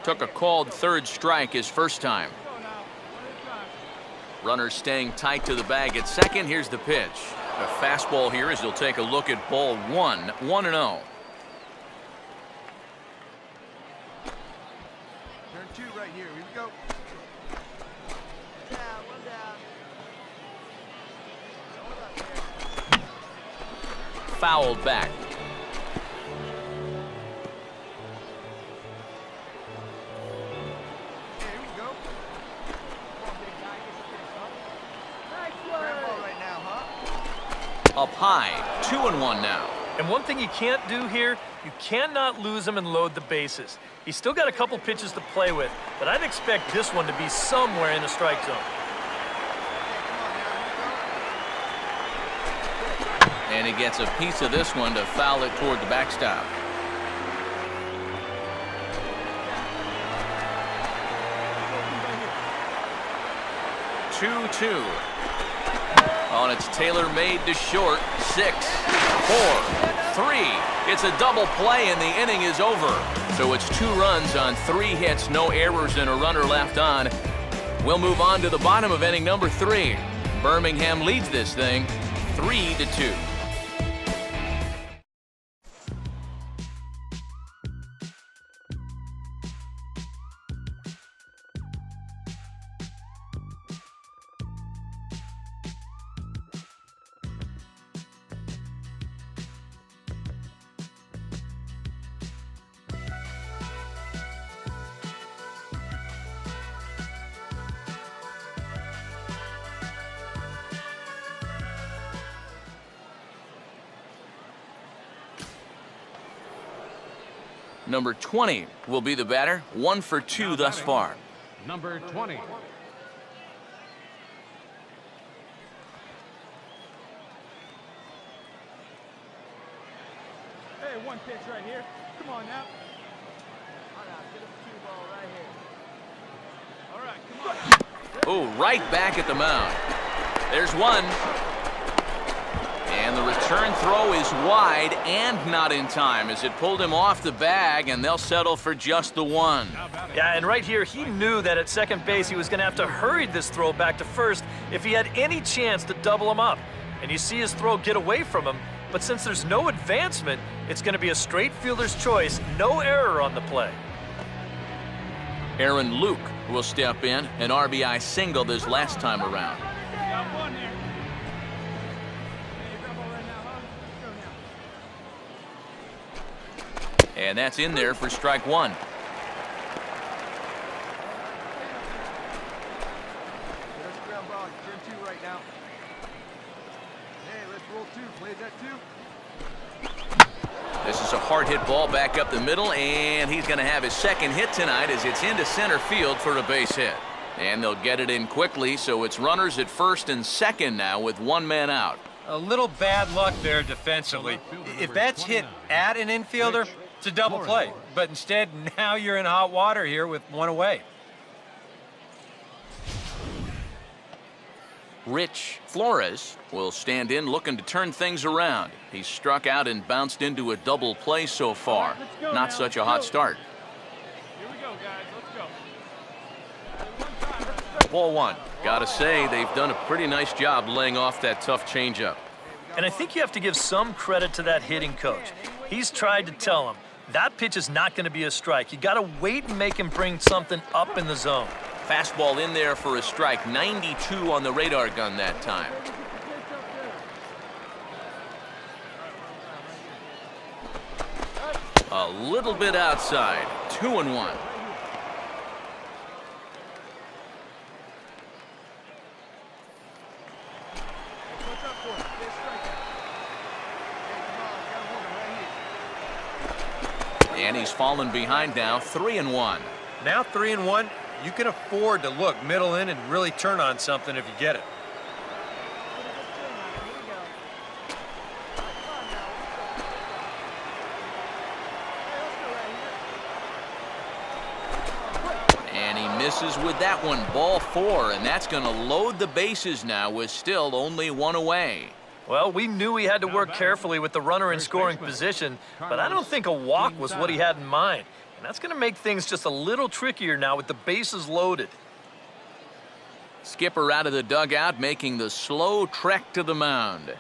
took a called third strike his first time. Runner staying tight to the bag at second. Here's the pitch. A fastball here as he'll take a look at ball one. 1-0. Turn two right here. Here we go. Down, one down. Fouled back. Here we go. Come on, big guy. Get the pitch, huh? Nice one. Grab ball right now, huh? Up high. 2-1 now. And one thing you can't do here, you cannot lose him and load the bases. He's still got a couple pitches to play with, but I'd expect this one to be somewhere in the strike zone. And he gets a piece of this one to foul it toward the backstop. Two. Oh, and it's tailor-made to short. 6, 4, 3. It's a double play, and the inning is over. So it's 2 runs on 3 hits, no errors, and a runner left on. We'll move on to the bottom of inning number 3. Birmingham leads this thing 3-2. Number 20 will be the batter. 1 for 2 thus far. Number 20. Hey, one pitch right here. Come on now. All right, get him a 2 ball right here. All right, come on. Oh, right back at the mound. There's one. And the return throw is wide and not in time as it pulled him off the bag, and they'll settle for just the 1. Yeah, and right here, he knew that at second base he was going to have to hurry this throw back to first if he had any chance to double him up. And you see his throw get away from him, but since there's no advancement, it's going to be a straight fielder's choice, no error on the play. Aaron Luke will step in, an RBI single this last time around. Got one here. And that's in there for strike 1. Let's grab ball. Turn 2 right now. Hey, let's roll 2. Play that 2. This is a hard hit ball back up the middle, and he's going to have his second hit tonight as it's into center field for a base hit. And they'll get it in quickly, so it's runners at first and second now with 1 man out. A little bad luck there defensively. If that's hit at an infielder, it's a double play. But instead, now you're in hot water here with 1 away. Rich Flores will stand in looking to turn things around. He's struck out and bounced into a double play so far. Not such a hot start. Here we go, guys. Let's go. Ball 1. Gotta say, they've done a pretty nice job laying off that tough changeup. And I think you have to give some credit to that hitting coach. He's tried to tell him, that pitch is not going to be a strike. You got to wait and make him bring something up in the zone. Fastball in there for a strike. 92 on the radar gun that time. A little bit outside. 2-1. And he's fallen behind now. 3-1. Now 3-1, you can afford to look middle in and really turn on something if you get it. And he misses with that one. Ball 4, and that's going to load the bases now with still only 1 away. Well, we knew he had to work carefully with the runner in scoring position, but I don't think a walk was what he had in mind. And that's going to make things just a little trickier now with the bases loaded. Skipper out of the dugout, making the slow trek to the mound.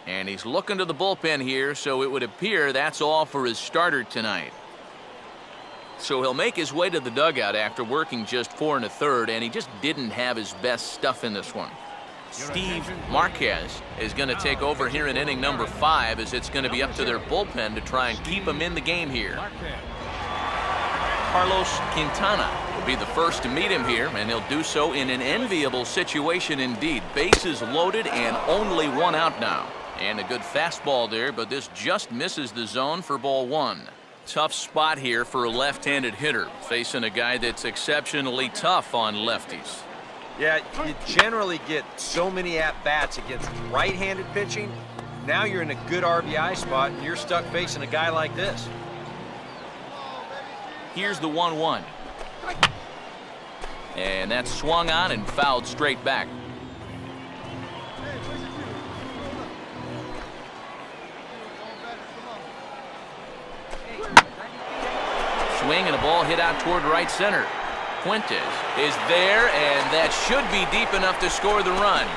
And he's looking to the bullpen here, so it would appear that's all for his starter tonight. So he'll make his way to the dugout after working just 4 1/3, and he just didn't have his best stuff in this one. Steve Marquez is going to take over here in inning number 5, as it's going to be up to their bullpen to try and keep him in the game here. Carlos Quintana will be the first to meet him here, and he'll do so in an enviable situation indeed. Bases loaded and only 1 out now. And a good fastball there, but this just misses the zone for ball 1. Tough spot here for a left-handed hitter, facing a guy that's exceptionally tough on lefties. Yeah, you generally get so many at-bats against right-handed pitching. Now you're in a good RBI spot, and you're stuck facing a guy like this. Here's the 1-1. And that's swung on and fouled straight back. Swing and a ball hit out toward right center. Fuentes is there, and that should be deep enough to score the run.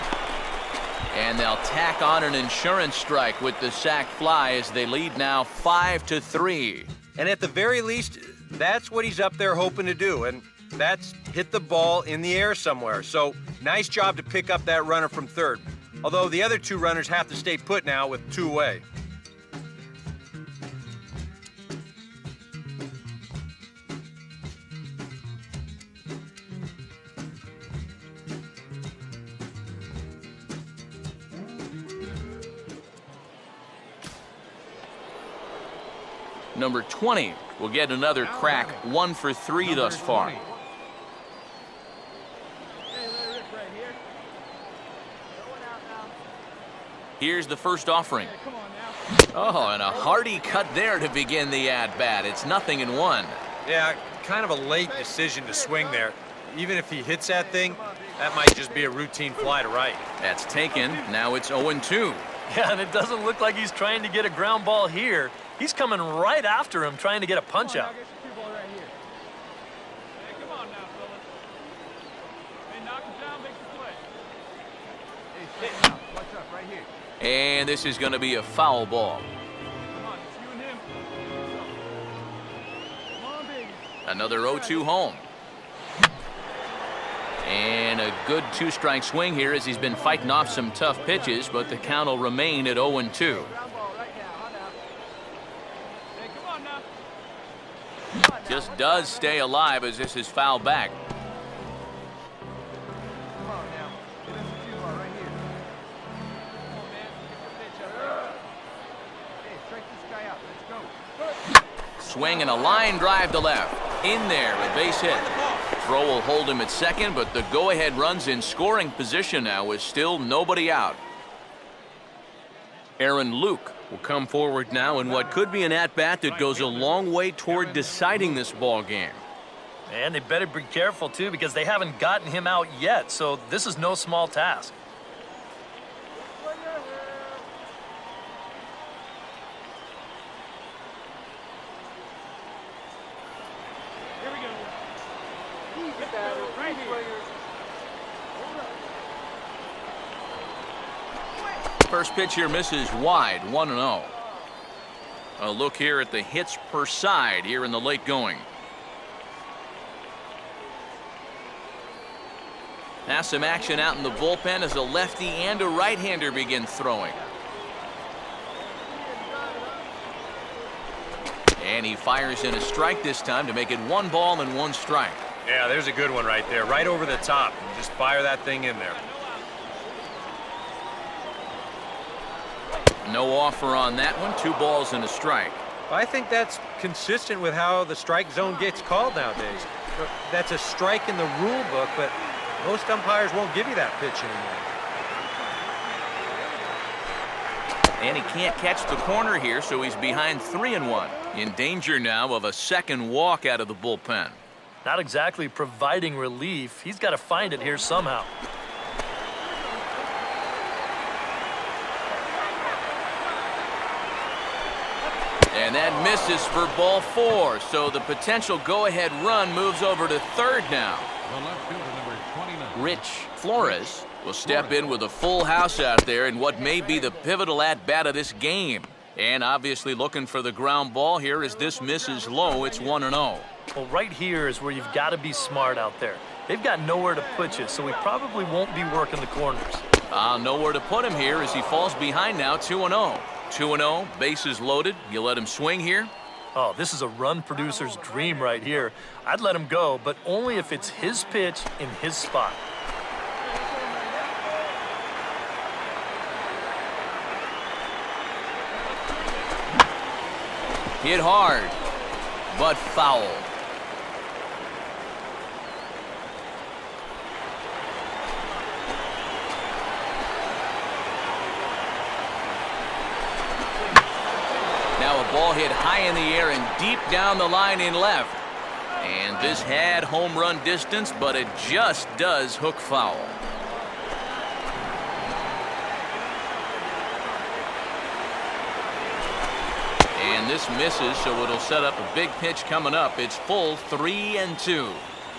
And they'll tack on an insurance strike with the sac fly as they lead now 5-3. And at the very least, that's what he's up there hoping to do, and that's hit the ball in the air somewhere. So nice job to pick up that runner from third. Although the other 2 runners have to stay put now with 2 away. Number 20 will get another crack, 1 for 3 thus far. Here's the first offering. Oh, and a hearty cut there to begin the at-bat. It's 0-1. Yeah, kind of a late decision to swing there. Even if he hits that thing, that might just be a routine fly to right. That's taken. Now it's 0-2. Yeah, and it doesn't look like he's trying to get a ground ball here. He's coming right after him, trying to get a punch out. And this is going to be a foul ball. Another 0-2 home. And a good 2-strike swing here as he's been fighting off some tough pitches, but the count will remain at 0-2. Just does stay alive as this is fouled back. Swing and a line drive to left. In there, a base hit. Throw will hold him at second, but the go-ahead run's in scoring position now with still nobody out. Aaron Luke will come forward now in what could be an at-bat that goes a long way toward deciding this ball game. And they better be careful, too, because they haven't gotten him out yet, so this is no small task. First pitch here misses wide, 1-0. A look here at the hits per side here in the late going. Now some action out in the bullpen as a lefty and a right-hander begin throwing. And he fires in a strike this time to make it 1 ball and 1 strike. Yeah, there's a good one right there, right over the top. Just fire that thing in there. No offer on that one. 2 balls and a strike. I think that's consistent with how the strike zone gets called nowadays. That's a strike in the rule book, but most umpires won't give you that pitch anymore. And he can't catch the corner here, so he's behind 3-1. In danger now of a second walk out of the bullpen. Not exactly providing relief. He's got to find it here somehow. And that misses for ball 4. So the potential go-ahead run moves over to third now. The left fielder, number 29. Rich Flores will step in with a full house out there in what may be the pivotal at-bat of this game. And obviously looking for the ground ball here as this misses low. It's 1-0. Well, right here is where you've got to be smart out there. They've got nowhere to put you, so he probably won't be working the corners. Nowhere to put him here as he falls behind now, 2-0. 2-0, bases loaded. You let him swing here? Oh, this is a run producer's dream right here. I'd let him go, but only if it's his pitch in his spot. Hit hard, but foul. Now a ball hit high in the air and deep down the line in left. And this had home run distance, but it just does hook foul. And this misses, so it'll set up a big pitch coming up. It's full 3-2.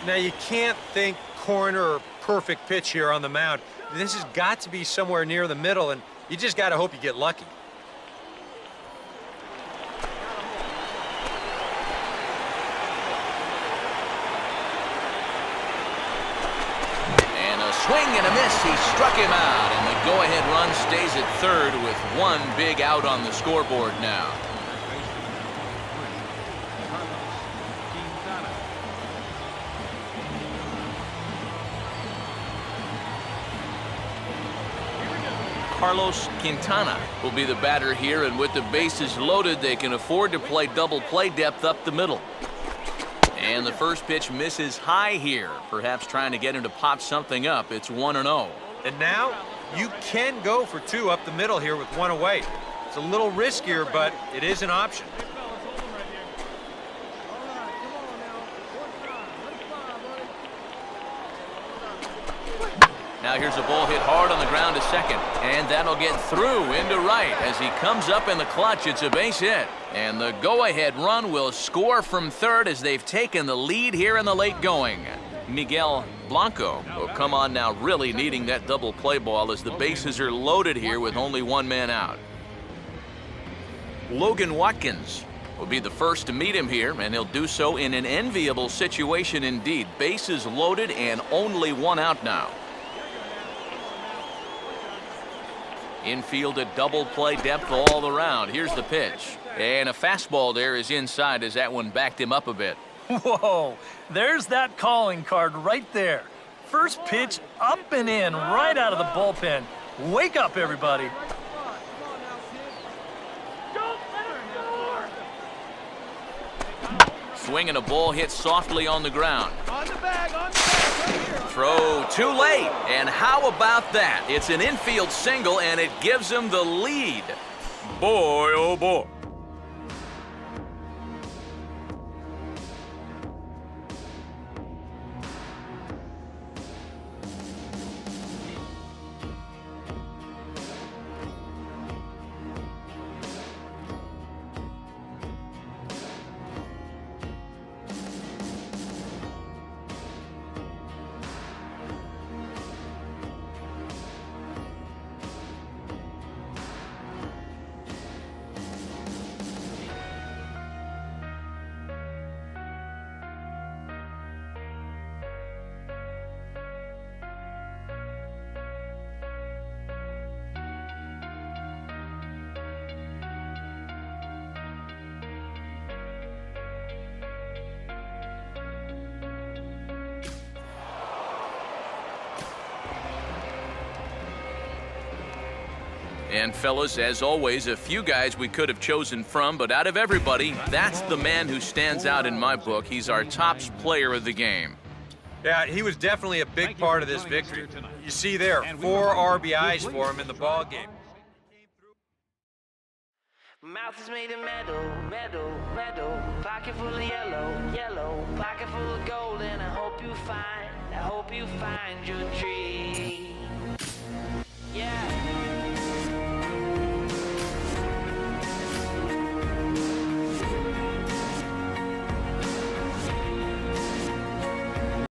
Now, you can't think corner or perfect pitch here on the mound. This has got to be somewhere near the middle, and you just got to hope you get lucky. And a swing and a miss. He struck him out, and the go-ahead run stays at third with one big out on the scoreboard now. Carlos Quintana will be the batter here, and with the bases loaded, they can afford to play double play depth up the middle. And the first pitch misses high here, perhaps trying to get him to pop something up. It's 1-0. And now you can go for 2 up the middle here with 1 away. It's a little riskier, but it is an option. Now here's a ball hit hard on the ground to second, and that'll get through into right. As he comes up in the clutch, it's a base hit. And the go-ahead run will score from third as they've taken the lead here in the late going. Miguel Blanco will come on now, really needing that double play ball as the bases are loaded here with only one man out. Logan Watkins will be the first to meet him here, and he'll do so in an enviable situation indeed. Bases loaded and only one out now. Infield at double play depth all around. Here's the pitch. And a fastball there is inside as that one backed him up a bit. Whoa, there's that calling card right there. First pitch up and in right out of the bullpen. Wake up, everybody. Swinging a ball hit softly on the ground. On the bag, right here. Throw too late. And how about that? It's an infield single, and it gives him the lead. Boy, oh boy. And fellas, as always, a few guys we could have chosen from, but out of everybody, that's the man who stands out in my book. He's our top player of the game. Yeah, he was definitely a big part of this victory. You see there, 4 RBIs for him in the ball game. Mouth is made of metal, metal, metal. Pocket full of yellow, yellow. Pocket full of gold, and I hope you find your dream. Yeah.